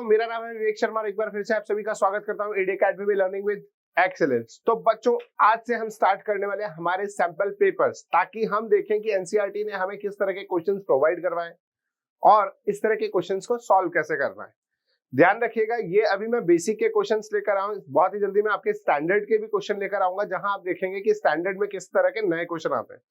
मेरा नाम है विवेक शर्मा और एक बार फिर से आप सभी का स्वागत करता हूं एडी अकेडमी में लर्निंग विद एक्सीलेंस। तो बच्चों, आज से हम स्टार्ट करने वाले हैं हमारे सैंपल पेपर्स, ताकि हम देखें कि एनसीईआरटी ने हमें किस तरह के क्वेश्चंस प्रोवाइड करवाए और इस तरह के क्वेश्चंस को सॉल्व कैसे करना है। ध्यान रखिएगा, ये अभी मैं बेसिक के क्वेश्चंस लेकर आऊं, बहुत ही जल्दी मैं आपके स्टैंडर्ड के भी क्वेश्चन लेकर आऊंगा, जहां आप देखेंगे कि स्टैंडर्ड में किस तरह के नए क्वेश्चन आते हैं।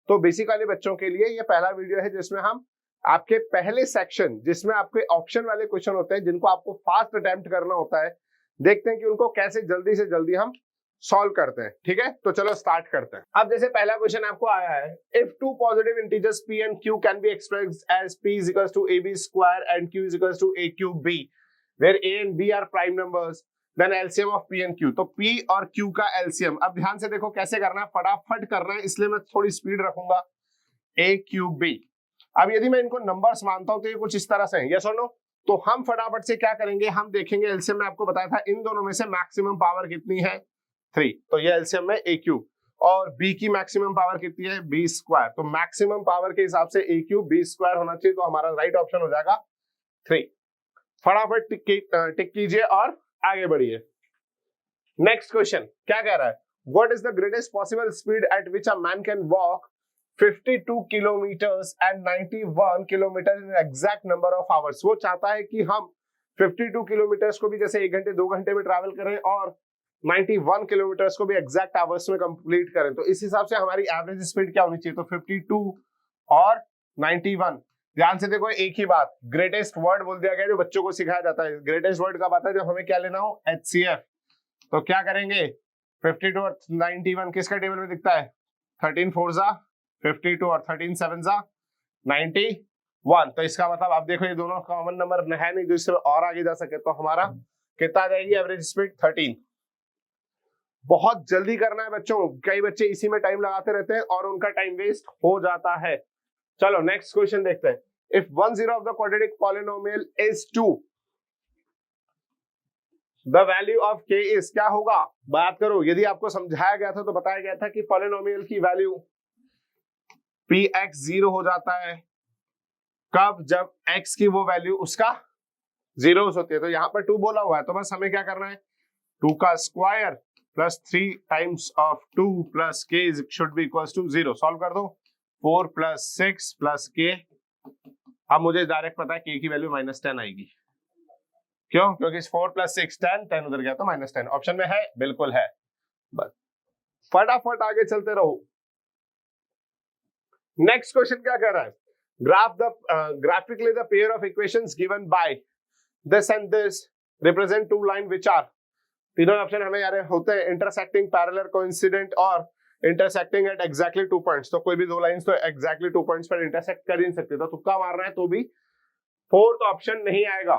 तो बेसिक वाले बच्चों के लिए ये पहला वीडियो है जिसमें हम आपके पहले सेक्शन, जिसमें आपके ऑप्शन वाले क्वेश्चन होते हैं जिनको आपको फास्ट अटेम्प्ट करना होता है, देखते हैं कि उनको कैसे जल्दी से जल्दी हम सॉल्व करते हैं। ठीक है, तो चलो स्टार्ट करते हैं। अब जैसे पहला क्वेश्चन आपको आया है, if two positive integers p and q can be expressed as p is equals to ab square and q is equals to a cube b, where a and b are prime numbers, then LCM of p and q। तो p और q का LCM, अब ध्यान से देखो कैसे करना है, फटाफट करना है, इसलिए मैं थोड़ी स्पीड रखूंगा। a cube b, अब यदि मैं इनको नंबर्स मानता हूं तो ये कुछ इस तरह से हैं, यस और नो। तो हम फटाफट से क्या करेंगे, हम देखेंगे एलसीएम में आपको बताया था इन दोनों में से मैक्सिमम पावर कितनी है, 3। तो ये एलसीएम में a क्यूब, और b की मैक्सिमम पावर कितनी है, b स्क्वायर। तो मैक्सिमम पावर के हिसाब से a क्यूब b स्क्वायर होना चाहिए, तो हमारा राइट ऑप्शन हो जाएगा 3। फटाफट टिक कीजिए और आगे बढ़िए। नेक्स्ट क्वेश्चन क्या कह रहा है, what is the greatest possible speed at which a man can walk 52 kilometres and 91 kilometre in exact number of hours. वो चाहता है कि हम 52 किलोमीटर्स को भी जैसे 1 घंटे 2 घंटे में ट्रैवल करें और 91 किलोमीटर्स को भी एग्जैक्ट आवर्स में कंप्लीट करें। तो इस हिसाब से हमारी एवरेज स्पीड क्या होनी चाहिए, तो 52 और 91। ध्यान से देखो, एक ही बात, ग्रेटेस्ट वर्ड बोल दिया गया जो बच्चों को सिखाया जाता है। ग्रेटेस्ट वर्ड कब आता है, जब हमें क्या लेना हो, HCF। तो क्या करेंगे, 52 और 91 किसका टेबल में दिखता है, 13 4 52 और 13 7 91। तो इसका मतलब आप देखो ये दोनों कॉमन नंबर है नहीं जो इससे और आगे जा सके, तो हमारा कितना आ जाएगी एवरेज स्पीड, 13। बहुत जल्दी करना है बच्चों, कई बच्चे इसी में टाइम लगाते रहते हैं और उनका टाइम वेस्ट हो जाता है। चलो नेक्स्ट क्वेश्चन देखते हैं। If 1 0 of the quadratic polynomial is 2, the value of k is, क्या होगा, बात करो। यदि आपको समझाया गया था तो बताया गया था कि पॉलिनोमियल की वैल्यू px 0 हो जाता है कब, जब x की वो वैल्यू उसका 0 होती है। तो यहाँ पर 2 बोला हुआ है, तो बस हमें क्या करना है, 2 का स्क्वायर प्लस 3 टाइम्स ऑफ 2 प्लस k should be equals to 0। Solve कर दो, 4 प्लस 6 प्लस k। अब मुझे डायरेक्ट पता है k की वैल्यू -10 आएगी। क्यों, क्योंकि 4 प्लस 6 10 उधर गया तो -10 ऑप्शन में है, बिल्कुल है। बस फटाफट आगे चलते रहो। नेक्स्ट क्वेश्चन क्या कह रहा है, graphically the pair of equations given by this and this represent two line which are, तीनों ऑप्शन हमें यार होते हैं, intersecting, parallel, coincident और intersecting at exactly 2 points। तो कोई भी दो लाइंस तो exactly 2 points पर intersect कर ही नहीं सकते, तो तुक्का मारना है तो भी फोर्थ ऑप्शन नहीं आएगा।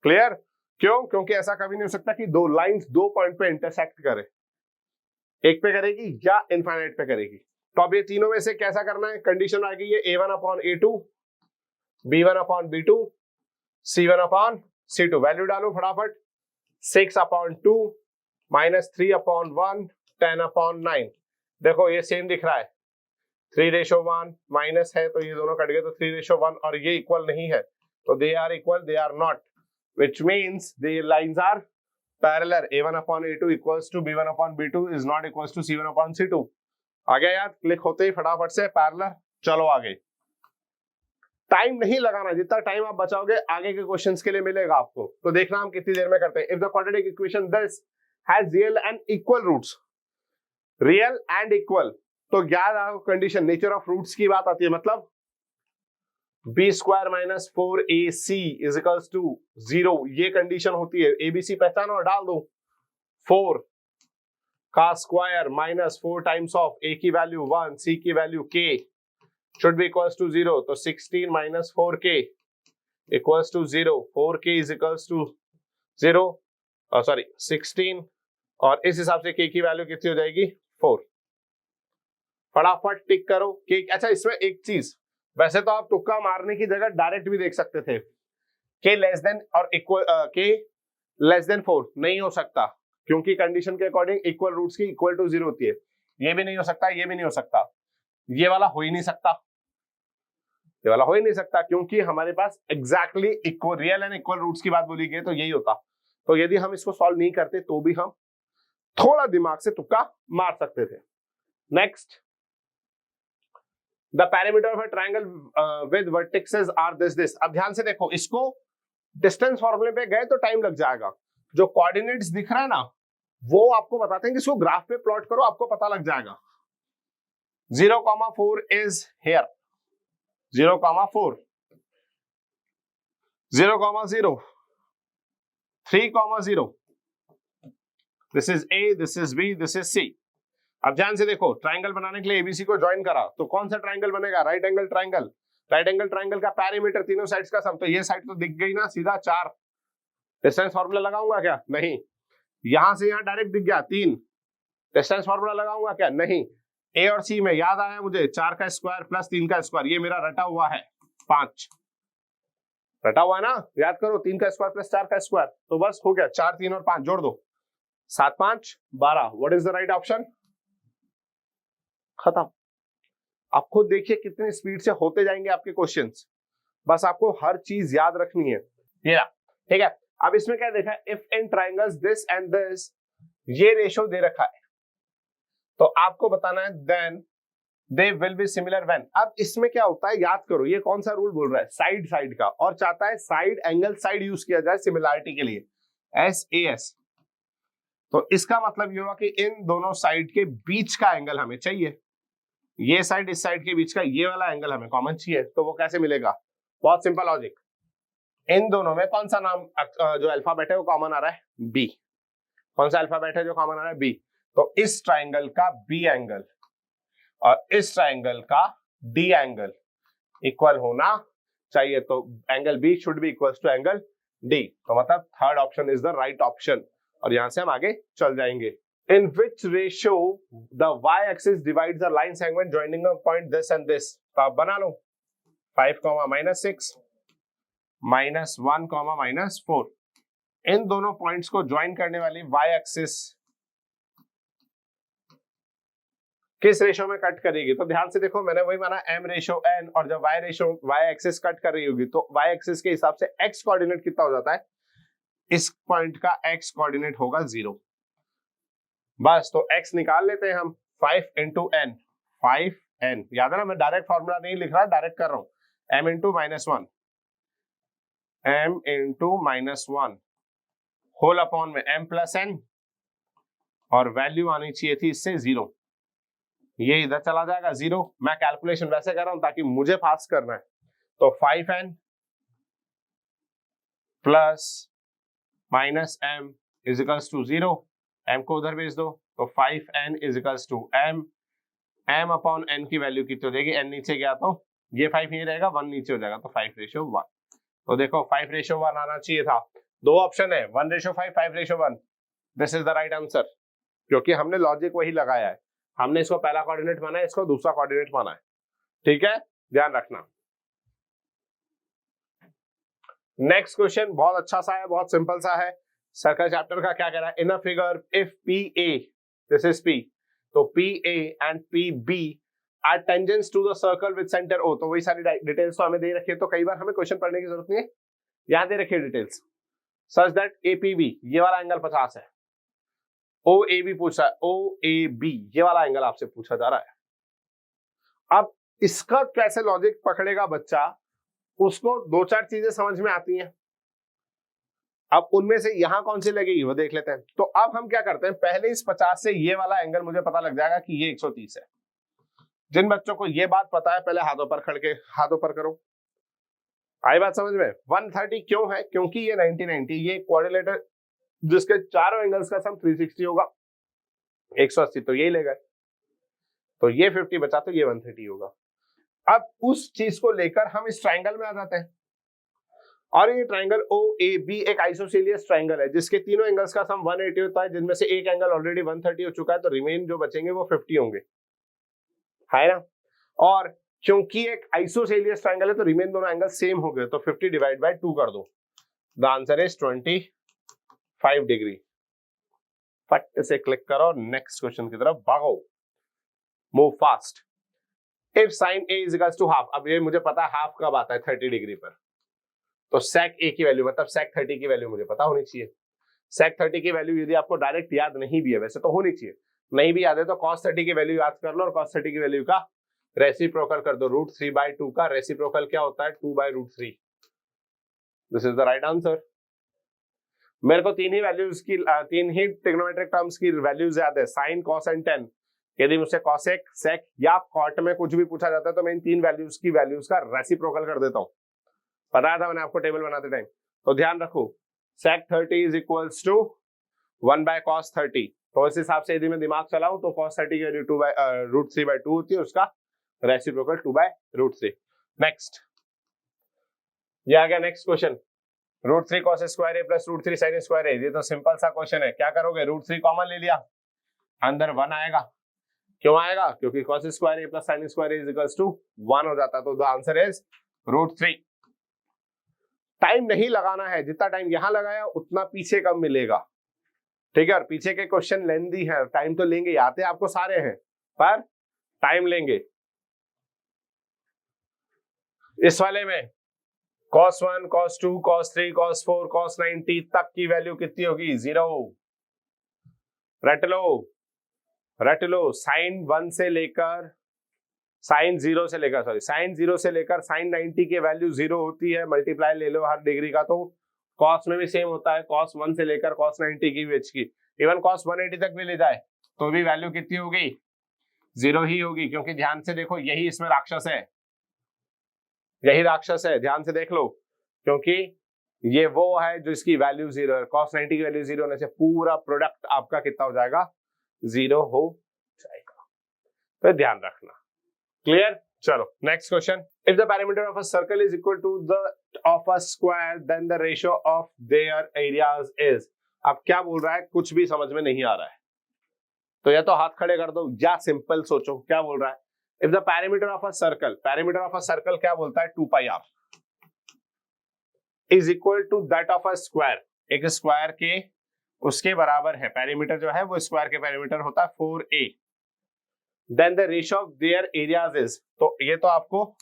क्लियर, क्यों, क्योंकि ऐसा कभी नहीं हो सकता कि दो लाइंस 2 पॉइंट पे इंटरसेक्ट करे, एक पे करेगी या इनफाइनाइट पे करेगी। तो अब ये तीनों में से कैसा करना है, कंडीशन आ गई है A1/A2, B1/B2, C1/C2। वैल्यू डालो फटाफट, 6/2 -3/1 10/9। देखो ये सेम दिख रहा है, 3:1 माइनस है तो ये दोनों कट गए, तो 3:1, और ये इक्वल नहीं है तो they are equal, they are not, which means the lines are parallel। A1/A2 equals to B1/B2 is not equals to C1/C2। आ गया यार, क्लिक होते ही फटाफट से पैरेलल। चलो आगे, टाइम नहीं लगाना, जितना टाइम आप बचाओगे आगे के क्वेश्चंस के लिए मिलेगा आपको। तो देखना हम कितनी देर में करते हैं। If the quadratic equation this has real and equal roots, real and equal, तो याद आओ कंडीशन, नेचर ऑफ रूट्स की बात आती है, मतलब b square minus 4ac is equals to 0, ये कंडीशन होती है। abc पहचानो और डाल दो, 4 का square minus 4 times of a की वैल्यू 1, c की value k should be equals to 0। तो 16 माइनस 4k equals to 0, 4k is equals to 0, sorry 16, और इस हिसाब से k की वैल्यू कितनी हो जाएगी, 4। फटाफट टिक करो k। अच्छा, इसमें एक चीज, वैसे तो आप तुक्का मारने की जगह डायरेक्ट भी देख सकते थे, k लेस देन और इक्वल, k लेस देन 4 नहीं हो सकता, क्योंकि कंडीशन के अकॉर्डिंग इक्वल रूट्स की इक्वल टू 0 होती है। ये भी नहीं हो सकता, ये भी नहीं हो सकता, ये वाला हो ही नहीं सकता। ये वाला हो ही नहीं सकता, क्योंकि हमारे पास exactly equal real and equal roots की बात बोली गई तो यही होता। तो यदि हम इसको सॉल्व नहीं करते तो भी हम थोड़ा दिमाग से तुक्का मार सकते थे। Next, the parameter of a triangle with vertices are this. अब ध्यान से देखो, इसको डिस्टेंस फॉर्मूले पे गए तो टाइम लग जाएगा। जो कोऑर्डिनेट्स दिख रहा है ना, वो आपको बताते हैं कि इसको ग्राफ पे प्लॉट करो, आपको पता लग जाएगा। 0,4 is here, 0,4, 0,0, 3,0, this is A, this is B, this is C. अब ध्यान से देखो, ट्राइंगल बनाने के लिए एबीसी को ज्वाइन करा तो कौन सा ट्राइंगल बनेगा? Right angle triangle. Right angle triangle का पैरामीटर तीनों साइड्स का सम, तो ये साइड तो दिख गई ना सीधा 4। डिस्टेंस फार्मूला लगाऊंगा क्या? नहीं। यहां से यहां डायरेक्ट दिख गया 3, डिस्टेंस फार्मूला लगाऊंगा क्या? नहीं। ए और सी में याद आया मुझे, 4 का स्क्वायर प्लस 3 का स्क्वायर, ये मेरा रटा हुआ है 5, रटा हुआ है ना, याद करो, 3 का स्क्वायर प्लस 4 का स्क्वायर, तो बस हो गया 4, 3 और 5 जोड़ दो, 7, 5, 12। What is the right option? खत्म। आप खुद देखिए कितनी स्पीड से होते जाएंगे आपके क्वेश्चंस, बस आपको हर चीज याद रखनी है। ये ठीक है। अब इसमें क्या देखा है? If in triangles this and this, ये रेशो दे रखा है, तो आपको बताना है then they will be similar when. अब इसमें क्या होता है, याद करो, ये कौन सा रूल बोल रहा है? साइड साइड का, और चाहता है साइड एंगल साइड यूज किया जाए सिमिलरिटी के लिए, SAS। तो इसका मतलब ये हुआ कि इन दोनों साइड के बीच का एंगल हमें चाहिए, ये साइड इस साइड के बीच का ये वाला एंगल हमें कॉमन चाहिए। तो वो कैसे मिलेगा? बहुत सिंपल लॉजिक, इन दोनों में कौन सा नाम जो अल्फाबेट है वो कॉमन आ रहा है? बी। कौन सा अल्फाबेट है जो कॉमन आ रहा है? बी। तो इस ट्राइंगल का बी एंगल और इस ट्राइंगल का डी एंगल इक्वल होना चाहिए, तो angle B should be equal to angle D. तो मतलब third option is the right option, और यहां से हम आगे चल जाएंगे। In which ratio the y-axis divides the line segment joining a point this and this? तो आप बना लो 5, -6, -1, -4। इन दोनों पॉइंट्स को ज्वाइन करने वाली y-axis किस रेशो में कट करेगी? तो ध्यान से देखो, मैंने वही माना m/n, और जब y-axis कट कर रही होगी तो y-axis के हिसाब से x कोऑर्डिनेट कितना हो जाता है? इस पॉइंट का x कोऑर्डिनेट होगा 0। बस, तो x निकाल लेते हैं हम, 5 × n, 5n। याद है ना, मैं डायरेक्ट फॉर्मूला नहीं लिख रहा, डायरेक्ट कर रहा हूं, m × -1, m × -1 होल अपॉन में m + n, और वैल्यू आनी चाहिए थी इससे 0, ये इधर चला जाएगा 0। मैं कैलकुलेशन वैसे कर रहा हूं ताकि मुझे फास्ट करना है, तो 5n + -m = 0, m को उधर भेज दो, तो 5n = m, m upon n की वैल्यू कितनी हो जाएगी? n नीचे गया तो ये 5 नहीं रहेगा, 1 नीचे हो जाएगा, तो 5:1। तो देखो 5:1 आना चाहिए था। दो ऑप्शन है, 1:5, 5:1। This is the right answer, क्योंकि हमने लॉजिक वही लगाया है, हमने इसको पहला कोऑर्डिनेट माना है, इसको दूसरा कोऑर्डिनेट माना है। ठीक है, ध्यान रखना। नेक्स्ट क्वेश्चन बहुत अच्छा सा है, बहुत सिंपल सा है। सर्कल चैप्टर का क्या कह रहा है? In a figure if PA, this is P, तो PA and PB are tangents to the circle with centre O। तो वही सारी डिटेल्स तो हमें दे रखी है, तो कई बार हमें क्वेश्चन पढ़ने की जरूरत नहीं है, यहां दे रखी है डिटेल्स। सच दैट APB, ये वाला एंगल 50 है। OAB पूछा है, OAB ये वाला एंगल आपसे पूछा जा रहा है। अब इसका कैसे लॉजिक पकड़ेगा बच्चा, उसको 2-4 चीजें समझ में आती हैं। अब उनमें से यहां कौन सी लगेगी वो देख लेते हैं। तो अब हम क्या करते हैं, पहले इस 50 से ये वाला एंगल मुझे पता लग जाएगा कि ये 130 है। जिन बच्चों को ये बात पता है पहले हाथों पर खड़ के हाथों पर करो। आई बात समझ में? 130 क्यों है? क्योंकि ये 90-90, ये क्वाड्रिलेटरल जिसके चारों एंगल्स का सम 360 होगा, 180 तो यही ले गए, तो ये 50 बचा तो ये 130 होगा। अब उस चीज को लेकर हम इस ट्राइंगल में आ जाते हैं, और ये ट्राइंगल OAB एक आइसोसेलियस ट्राइंगल है जिसके तीनों एंगल्स का सम 180 होता है, जिनमें से एक एंगल ऑलरेडी 130 हो चुका है, तो रिमेन जो बचेंगे वो 50 होंगे, है ना। और क्योंकि एक आइसोसेलियस ट्राइंगल है तो रिमेन दोनों एंगल सेम हो गए, तो 50 डिवाइड बाय 2 कर दो, द आंसर इज 25 डिग्री। फट से क्लिक करो, नेक्स्ट क्वेश्चन की तरफ भागो, move fast. If sine A is equals to half, अब ये मुझे पता है हाफ कब आता है 30 डिग्री पर, तो sec a की वैल्यू मतलब sec 30 की वैल्यू मुझे पता होनी चाहिए। sec 30 की वैल्यू यदि आपको डायरेक्ट याद नहीं भी है, वैसे तो होनी चाहिए, नहीं भी याद है तो cos 30 की वैल्यू याद कर लो और cos 30 की वैल्यू का रेसिप्रोकल कर दो। √3/2 का रेसिप्रोकल क्या होता है 2/√3। This is the right answer. मेरे को तीन ही ट्रिग्नोमेट्रिक टर्म्स की वैल्यूज याद है, साइन कॉस एंड टेन। यदि मुझसे कॉसेक सेक या कॉट में कुछ भी पूछा जाता है तो मैं इन तीन वैल्यूज की वैल्यूज का रेसिप्रोकल कर देता हूं, बताया था मैंने आपको टेबल बनाते टाइम। तो ध्यान रखो sec 30 is equals to 1/cos 30, तो इस हिसाब से यदि मैं दिमाग चलाऊं तो cos 30 की वैल्यू √3/2 होती है, उसका रेसिप्रोकल 2/√3। नेक्स्ट, ये आ गया next question, √3 cos square A plus √3 sin square ए। ये तो सिंपल सा क्वेश्चन है, क्या करोगे √3 कॉमन ले लिया, अंदर 1 आएगा। क्यों आएगा, क्योंकि cos square A plus sin square A is equals to 1 हो जाता है, तो द आंसर इज √3। टाइम नहीं लगाना है, जितना टाइम यहां लगाया उतना पीछे कम मिलेगा, ठीक है। और पीछे के क्वेश्चन लेंदी है, टाइम तो लेंगे, आते आपको सारे हैं पर टाइम लेंगे। इस वाले में cos 1, cos 2, cos 3, cos 4, cos 90 तक की वैल्यू कितनी होगी, 0। रट लो साइन 1 से लेकर साइन 0 से लेकर साइन 90 की वैल्यू 0 होती है, मल्टीप्लाई ले लो हर डिग्री का, तो cos में भी सेम होता है, cos 1 से लेकर cos 90 की वेज की, इवन cos 180 तक भी ले जाए तो भी वैल्यू कितनी होगी, 0 ही होगी। क्योंकि ध्यान से देखो यही इसमें राक्षस है, ध्यान से देख लो, क्योंकि ये वो है जो इसकी वैल्यू 0 है, cos 90 की वैल्यू 0 होने से पूरा प्रोडक्ट आपका कितना हो जाएगा, 0 हो जाएगा, तो ध्यान रखना। क्लियर, चलो next question. If the parameter of a circle is equal to the of a square then the ratio of their areas is. अब क्या बोल रहा है, कुछ भी समझ में नहीं आ रहा है, तो या तो हाथ खड़े कर दो या सिंपल सोचो क्या बोल रहा है। If the parameter of a circle क्या बोलता है, 2πr is equal to that of a square, एक स्क्वायर के उसके बराबर है, पैरामीटर जो है वो स्क्वायर के पैरामीटर होता है 4a, then the ratio of their areas is, तो ये तो आपको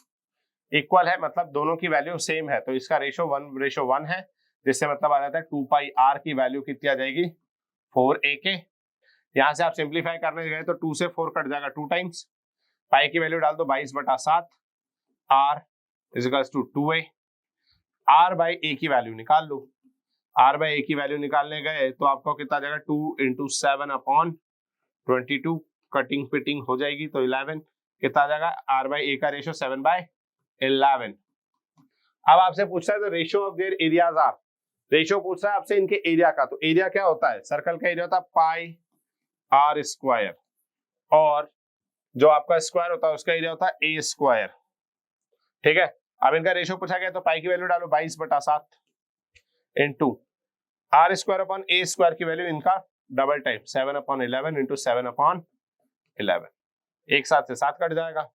इक्वल है, मतलब दोनों की वैल्यू सेम है, तो इसका रेशियो 1:1 है, जिससे मतलब आ जाता है 2πr की वैल्यू कितनी आ जाएगी, 4a के। यहां से आप सिंप्लीफाई करने गए तो 2 से 4 कट जाएगा 2 टाइम्स, पाई की वैल्यू डाल दो 22/7, r is equal to 2a, r by a की वैल्यू निकाल लो, r बाई a की वैल्यू निकालने गए तो आपको कितना आ जाएगा 2 × 7/22, कटिंग फिटिंग हो जाएगी तो 11, कितना आ जाएगा r बाई a का रेशियो 7/11। अब आपसे पूछता है तो ratio of their areas are, ratio पूछ रहा है आपसे इनके एरिया का, तो एरिया क्या होता है, सर्कल का एरिया होता है πr², और जो आपका स्क्वायर होता है उसका एरिया होता है a², ठीक है। अब इनका रेशियो पूछा गया तो पाई की वैल्यू डालो 22/7 इंटू r² a² की वैल्यू इनका डबल टाइप 7/11 इंटू 7/11, एक साथ से 7 कट जाएगा,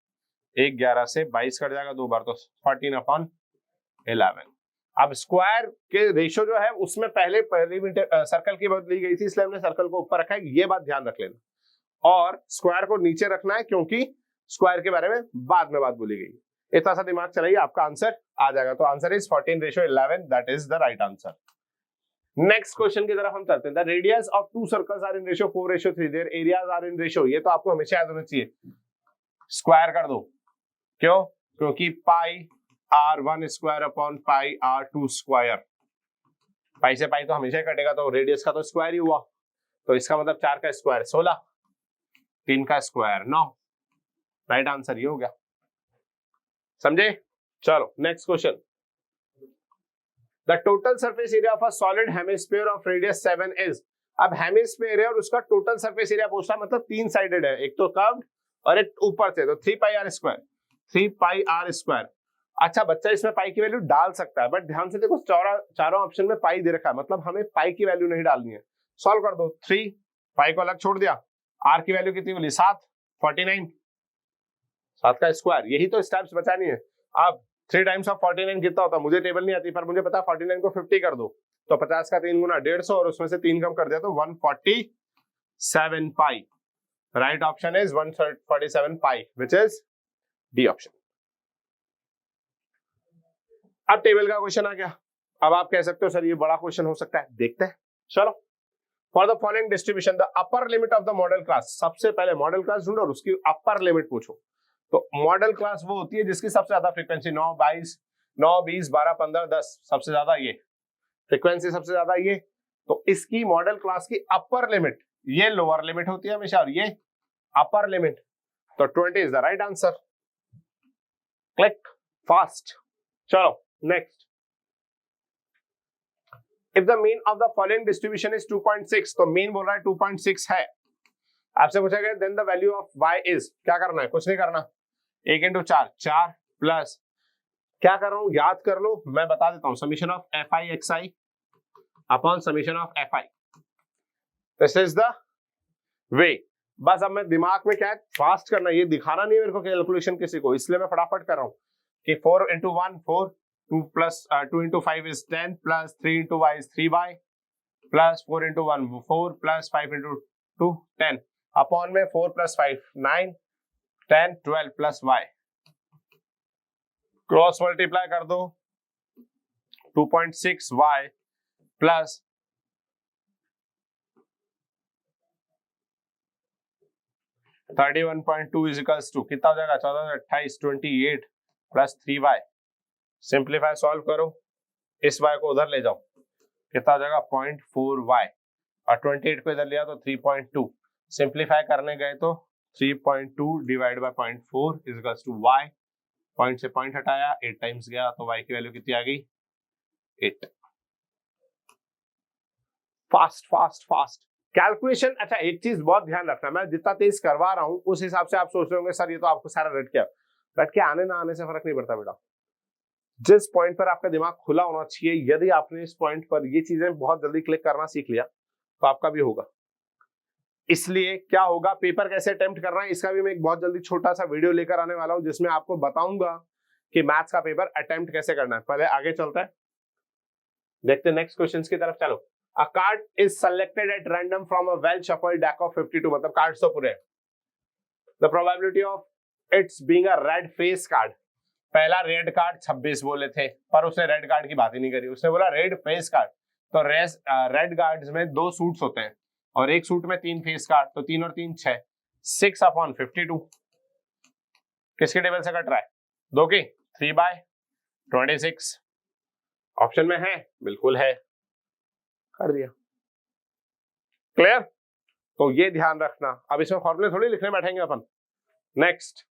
1 11 से 22 कट जाएगा, 2 बार तो 14/11। अब स्क्वायर के रेशियो जो है उसमें पहले सर्कल की बात ली गई थी, इसलिए हमने सर्कल को ऊपर रखा है, ये बात ध्यान रख लेना, और स्क्वायर को नीचे रखना है क्योंकि स्क्वायर के बारे में बाद में बात बोली गई। इतना सा दिमाग चलाइए, आपका आंसर आ जाएगा। तो answer is 14:11, that is the right answer. Next question की तरफ हम चलते हैं। The radius of two circles are in ratio 4:3, their areas are in ratio, ये तो आपको हमेशा याद होना चाहिए, स्क्वायर कर दो, क्यों, क्योंकि πr1² पाई से पाई तो हमेशा ही कटेगा, तो रेडियस का तो स्क्वायर ही हुआ, तो इसका मतलब 4 का स्क्वायर 16, 3 का स्क्वायर 9, राइट आंसर ये हो गया, समझे। चलो next question. The total surface area of a solid hemisphere of radius 7 is. अब हेमिस्फीयर है और उसका टोटल सरफेस एरिया पूछता है, मतलब 3 साइडेड है, एक तो कर्व्ड और एक ऊपर से, तो 3πr²। अच्छा बच्चा इसमें पाई की वैल्यू डाल सकता है, बट ध्यान से देखो चारों ऑप्शन में पाई दे रखा है, मतलब हमें पाई की वैल्यू नहीं डालनी है। सॉल्व कर दो, 3 पाई को अलग छोड़ दिया, आर की वैल्यू कितनी बोली 7, 49, 7 का स्क्वायर, यही तो स्टेप्स बचानी है। अब 3 टाइम्स ऑफ 49 कितना होता है, मुझे टेबल नहीं आती, पर मुझे पता है 49 को 50 कर दो तो 50 का 3 गुना 150, और उसमें से 3 कम कर दिया तो 147 pi. Right option is 147 pi, which is D option. अब टेबल का क्वेश्चन आ गया। अब आप कह सकते हो सर ये बड़ा क्वेश्चन हो सकता है, देखते हैं। चलो, for the following distribution the upper limit of the model class, सबसे पहले मॉडल क्लास ढूंढो और उसकी अपर लिमिट पूछो। तो मॉडल क्लास वो होती है जिसकी सबसे ज्यादा फ्रीक्वेंसी 9, 22, 9, 20, 12, 15, 10, सबसे ज्यादा ये फ्रीक्वेंसी, सबसे ज्यादा ये। तो इसकी मॉडल क्लास की अपर लिमिट, ये लोअर लिमिट होती है हमेशा और ये अपर लिमिट। तो 20 is the right answer. Click fast. चलो next, if the mean of the following distribution is 2.6, तो मीन बोल रहा है 2.6 है। आपसे पूछा गया then the value of y is, क्या करना है, कुछ नहीं करना, 1 into 4, 4 प्लस क्या कर रहा हूं, याद कर लो, मैं बता देता हूं, summation of fi xi upon summation of fi। This is the way. बस अब मैं दिमाग में क्या है, फास्ट करना, ये दिखाना नहीं है मेरे को कैलकुलेशन किसी को, इसलिए मैं फटाफट कर रहा हूं कि 4 into 1 4, 2 plus 2 into 5 is 10 plus 3 into y is 3y plus 4 into 1 4 plus 5 into 2 10 upon में 4 plus 5 9 10 12 plus y, cross multiply कर दो, 2.6y plus 31.2 is equals to कितना हो जाएगा, 14 28 28 प्लस 3y। सिंप्लीफाई सॉल्व करो, इस y को उधर ले जाओ, कितना हो जाएगा 0.4y और 28 को इधर लिया तो 3.2। सिंप्लीफाई करने गए तो 3.2 divide by 0.4 is equals to y। Point से पॉइंट हटाया, 8 टाइम्स गया तो y की वैल्यू कितनी आ गई, 8। Fast fast fast calculation. अच्छा एक चीज बहुत ध्यान रखना, मैं जितना तेज करवा रहा हूं उस हिसाब से आप सोच रहे होंगे सर ये तो आपको सारा रट के आने ना आने से फर्क नहीं पड़ता बेटा। जिस पॉइंट पर आपका दिमाग खुला होना चाहिए, यदि आपने इस पॉइंट पर ये चीजें बहुत जल्दी क्लिक करना सीख लिया तो आपका भी होगा। इसलिए क्या होगा, पेपर कैसे अटेम्प्ट करना है इसका भी मैं एक बहुत जल्दी छोटा सा वीडियो लेकर आने वाला हूं, जिसमें आपको बताऊंगा कि मैथ्स का पेपर अटेम्प्ट कैसे करना है। पहले आगे चलता है, देखते हैं नेक्स्ट क्वेश्चन की तरफ। चलो, अ card is selected at random from a well shuffled deck of 52, मतलब कार्ड्स तो पूरे। The probability of its being a red face card, पहला रेड कार्ड 26 बोले थे पर उसने रेड कार्ड की बात ही नहीं करी, उसने बोला रेड फेस कार्ड। तो रेड कार्ड्स में 2 सूट्स होते हैं और एक सूट में 3 फेस कार्ड, तो 3 और 3 6, 6/52 किसके टेबल से कट रहा है, 2 की 3/26 ऑप्शन में है, बिल्कुल है, कर दिया। क्लियर, तो ये ध्यान रखना। अब इसमें फॉर्मूले थोड़ी लिखने बैठेंगे अपन। नेक्स्ट,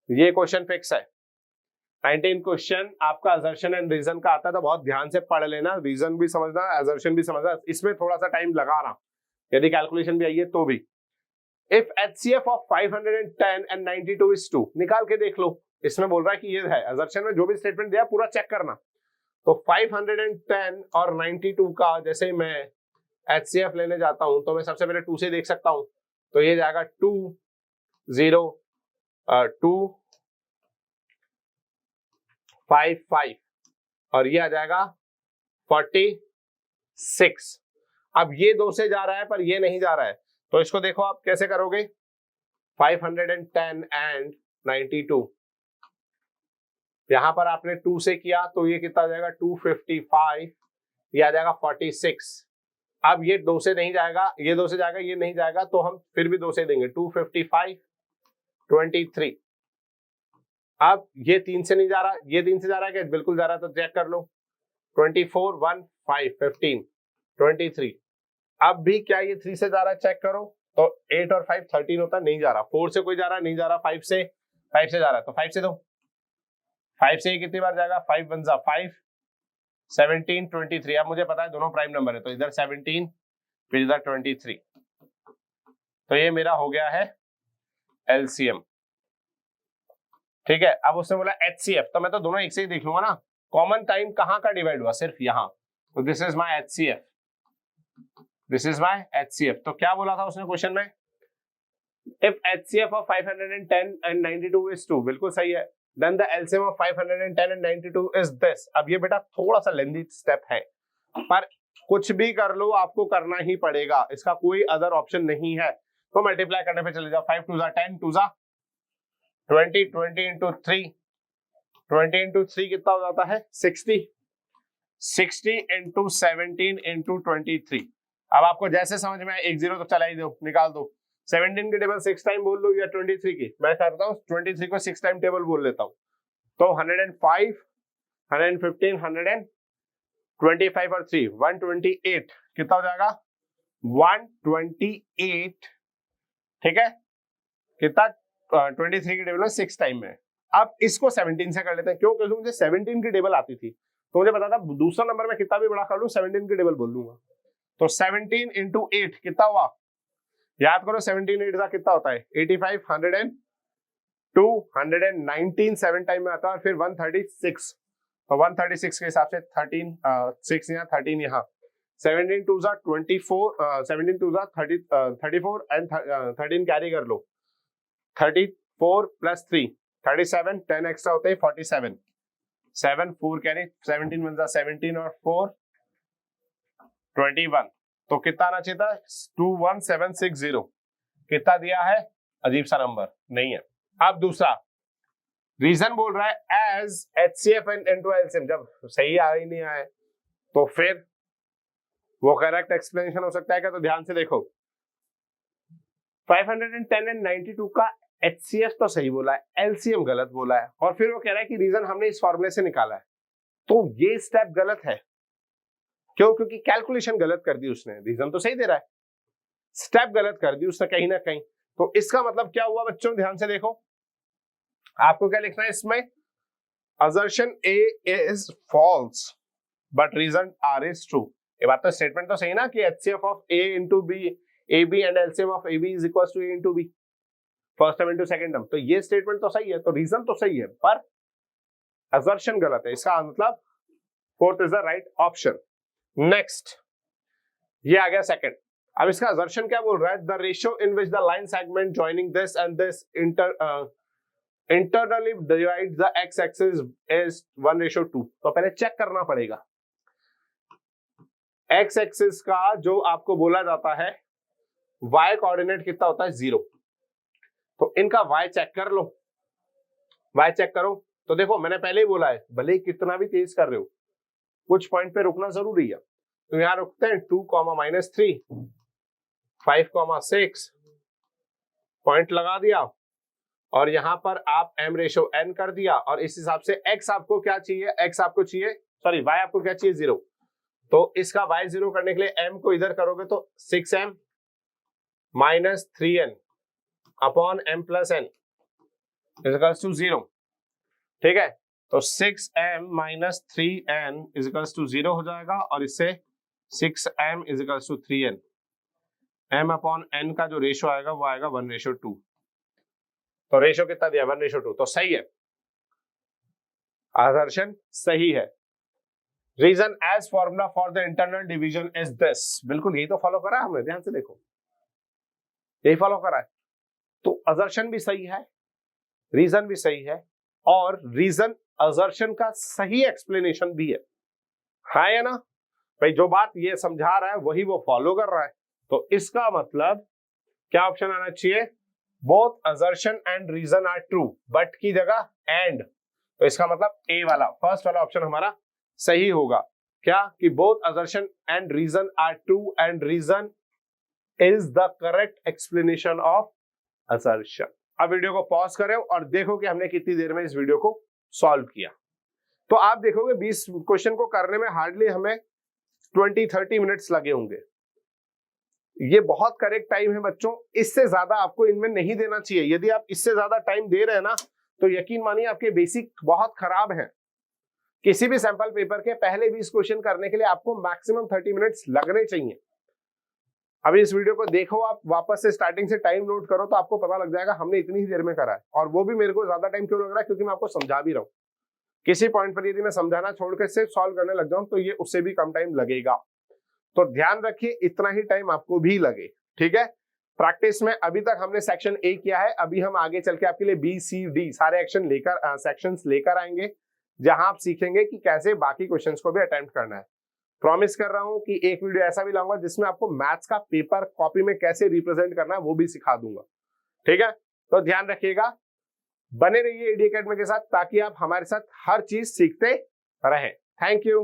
ये क्वेश्चन फिक्स है। 19 क्वेश्चन आपका असर्शन एंड रीजन का आता है, तो बहुत ध्यान से पढ़ लेना, रीजन भी समझना, असर्शन भी समझना, इसमें थोड़ा सा टाइम लगा रहा, यदि कैलकुलेशन भी आई है तो भी। If HCF of 510 and 92 is 2, निकाल के देख लो, इसमें बोल रहा है कि ये है, असर्शन में जो भी स्टेटमेंट दिया पूरा चेक करना। तो 510 और 92 का जैसे मैं HCF लेने जाता हूं तो मैं सबसे पहले 2 से देख सकता हूं, तो ये जाएगा 2 0 2 5 5 और ये आ जाएगा 46। अब ये 2 से जा रहा है पर ये नहीं जा रहा है, तो इसको देखो आप कैसे करोगे, 510 एंड 92, यहां पर आपने 2 से किया तो ये कितना जाएगा 255, ये आ जाएगा 46। अब ये 2 से नहीं जाएगा, ये 2 से जाएगा, ये नहीं जाएगा, तो हम फिर भी 2 से देंगे, 255 23। अब ये 3 से नहीं जा रहा, ये 3 से जा रहा है क्या, बिल्कुल जा रहा है, तो चेक कर लो, 24 1 5 15 23। अब भी क्या ये 3 से जा रहा है, चेक करो, तो 8 और 5 13 होता, नहीं जा रहा, 4 से कोई जा रहा है, नहीं जा रहा, 5 से जा रहा है, तो 5 से दो, 5 से कितनी बार जाएगा, 5 1 जा 5 17 23। अब मुझे पता है दोनों प्राइम नंबर है, तो इधर 17 फिर इधर 23, तो ये मेरा हो गया है LCM। ठीक है, अब उसने बोला HCF, तो मैं तो दोनों एक से ही देख लूंगा ना, कॉमन टाइम कहां का डिवाइड हुआ, सिर्फ यहां, तो this is my HCF, this is my HCF। तो क्या बोला था उसने क्वेश्चन में, if HCF of 510 and 92 is 2, बिल्कुल सही है, then the LCM of 510 and 92 is this। अब ये बेटा थोड़ा सा लेंथी स्टेप है, पर कुछ भी कर लो आपको करना ही पड़ेगा, इसका कोई अदर ऑप्शन नहीं है। तो मल्टीप्लाई करने पे चले जाओ, 5 2 10 2 जा 20 20 इंटू 3, 20 इंटू 3 कितना हो जाता है 60, 60 इंटू 17 इंटू 23। अब आपको जैसे समझ में आए, एक जीरो तो चला ही दो, निकाल दो। 17 की टेबल 6 टाइम बोल लो या 23 की, मैं करता हूँ 23 को 6 टाइम टेबल बोल लेता हूँ। तो 105, 115, 125 और 3 128 कितना हो जाएगा 128। ठीक है, कितना 23 की टेबल में 6 टाइम में। अब इसको 17 से कर लेते हैं, क्यों? क्योंकि मुझे 17 की टेबल आती थी, तो मुझे पता था दूसरा नंबर में कितना भी बड़ा कर लूं 17 की टेबल बोल लूंगा। तो 17 इंटू 8 कितना हुआ, याद करो 17 8 का कितना होता है 85, 102, 119 7 टाइम में आता है, और फिर 136। तो 136 के हिसाब से 13 6 यहाँ 13 यहाँ 17 2 24, 17 2 34 एंड 13 कैरी कर लो, 34 प्लस 3 37, 10 एक्स्ट्रा होते हैं 47, 7 4 कैरी 17 1 17 और 4 21। तो कितना आना चाहिए था 21760, कितना दिया है, अजीब सा नंबर नहीं है। अब दूसरा रीजन बोल रहा है as HCF and N2 LCM, जब सही आ ही नहीं आया तो फिर वो करेक्ट एक्सप्लेनेशन हो सकता है क्या? तो ध्यान से देखो 510 एंड 92 का HCF तो सही बोला है, LCM गलत बोला है, और फिर वो कह रहा है कि रीजन हमने इस फॉर्मूले से निकाला है। तो ये स्टेप गलत है, क्यों? क्योंकि कैलकुलेशन गलत कर दी उसने, रीजन तो सही दे रहा है, स्टेप गलत कर दी उसने कहीं ना कहीं। तो इसका मतलब क्या हुआ बच्चों, ध्यान से देखो, आपको क्या लिखना है इसमें, assertion A is false but reason R is true। ये बात तो स्टेटमेंट तो सही ना कि HCF of A into B, AB and LCM of AB is equals to A into B, first term into second term. तो ये statement तो सही है, तो रीजन तो सही है, पर असर्शन गलत है। इसका मतलब fourth is the right option. Next, ये आ गया सेकंड। अब इसका असर्शन क्या बोल रहा है, the ratio in which the line segment joining this and this internally divide the x axis is 1:2। तो पहले चेक करना पड़ेगा, एक्स एक्सिस का जो आपको बोला जाता है y कोऑर्डिनेट कितना होता है 0। तो इनका y चेक कर लो, y चेक करो। तो देखो मैंने पहले ही बोला है, भले ही कितना भी तेज कर रहे हो कुछ पॉइंट पे रुकना जरूरी है। तो यहां रुकते हैं 2, -3, 5, 6 पॉइंट लगा दिया, और यहां पर आप m/n कर दिया, और इस हिसाब से x आपको क्या चाहिए, x आपको चाहिए, सॉरी y आपको क्या चाहिए 0। तो इसका y 0 करने के लिए m को इधर करोगे तो 6m - 3n upon m + n equals to 0। ठीक है, तो 6m - 3n इक्वल्स टू 0 हो जाएगा, और इससे 6m equals to 3n, m upon n का जो रेशियो आएगा वो आएगा 1:2। तो रेशियो कितना दिया 1:2, तो सही है, असर्शन सही है। Reason as formula for the internal division is this, बिल्कुल यही तो फॉलो करा है हमने, ध्यान से देखो यही फॉलो करा है। तो असर्शन भी सही है, रीजन भी सही है, और रीजन असर्शन का सही एक्सप्लेनेशन भी है या ना भाई? जो बात ये समझा रहा है वही वो फॉलो कर रहा है। तो इसका मतलब क्या ऑप्शन आना चाहिए, both assertion and reason are true, but की जगह एंड। तो इसका मतलब ए वाला, फर्स्ट वाला ऑप्शन हमारा सही होगा। क्या कि both assertion and reason are true and reason is the correct explanation of assertion. अब वीडियो को पॉज करें और देखो कि हमने कितनी देर में इस वीडियो को सॉल्व किया। तो आप देखोगे 20 क्वेश्चन को करने में हार्डली हमें 20-30 मिनट्स लगे होंगे। ये बहुत करेक्ट टाइम है बच्चों, इससे ज्यादा आपको इनमें नहीं देना चाहिए। यदि आप इससे ज्यादा टाइम दे रहे हैं ना, तो यकीन मानिए आपके बेसिक बहुत खराब हैं। किसी भी सैंपल पेपर के पहले 20 क्वेश्चन करने के लिए आपको मैक्सिमम 30 मिनट्स लगने चाहिए। अभी इस वीडियो को देखो, आप वापस से स्टार्टिंग से टाइम नोट करो, तो आपको पता लग जाएगा हमने इतनी ही देर में करा है। और वो भी मेरे को ज्यादा टाइम क्यों लग रहा है, क्योंकि मैं आपको समझा भी रहा हूँ। किसी पॉइंट पर यदि मैं समझाना छोड़कर सिर्फ सॉल्व करने लग जाऊं तो ये उससे भी कम टाइम लगेगा। तो ध्यान रखिए इतना ही टाइम आपको भी लगे, ठीक है। प्रैक्टिस में अभी तक हमने सेक्शन ए किया है, अभी हम आगे चल के आपके लिए बी सी डी सारे एक्शन लेकर सेक्शंस लेकर आएंगे, जहां आप सीखेंगे कि कैसे बाकी क्वेश्चंस को भी अटेम्प्ट करना है। प्रॉमिस कर रहा हूं कि एक वीडियो ऐसा भी लाऊंगा जिसमें आपको मैथ्स का पेपर कॉपी में कैसे रिप्रेजेंट करना है वो भी सिखा दूंगा, ठीक है। तो ध्यान रखिएगा, बने रहिए एडी एकेडमी के साथ ताकि आप हमारे साथ हर चीज सीखते रहें। Thank you.